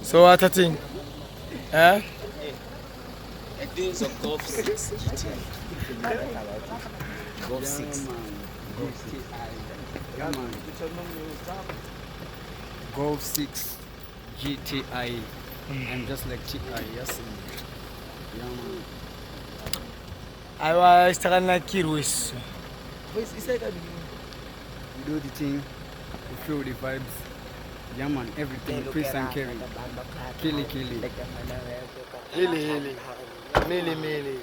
So what a thing? Eh? Days of Golf 6 GTI. Golf 6. Golf 6 GTI. I'm just like TI, yes. Yeah, man. I was talking like Kirwis. We do the thing, we feel the vibes. Yeah, man, everything. Chris and Kerry. Killy. Millie.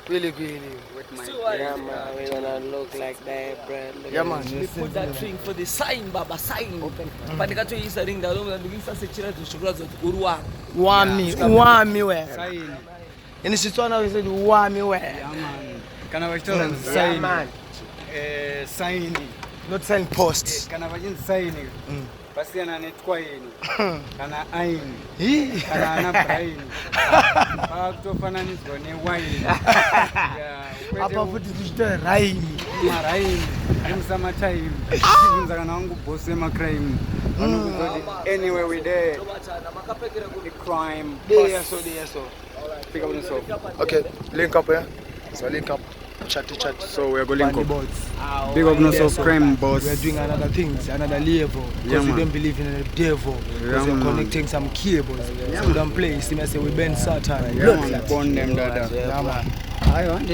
Really. With my Yeah, man, we're gonna look like that, bro. Yeah, man. We put that thing for the sign, Baba, sign. Pandika to is a ring that over the Gisa Secretary to Sugar Urua. Wami where? sign. And it's one of the wami where? Yeah, man. Can I tell Yeah, man. sign? Not sign posts. Can I sign? Basi ananetwa yini kana aini kana anabrain bakutofananiswa newaini Apa futhi kuchita raini. maraini imsama time kunza kana wangu boss ema crime anyway we there the crime There so. pick up on yourself. Okay, link up here. So link up. Chat. So we are going Bandy up. bots. Big up no so crime boss. We are doing another things, another level. Because we don't believe in the devil. Because we're connecting some cables. So we don't play. See me say we bend Satan. Yeah, man, burn them dada. Yeah, man. I want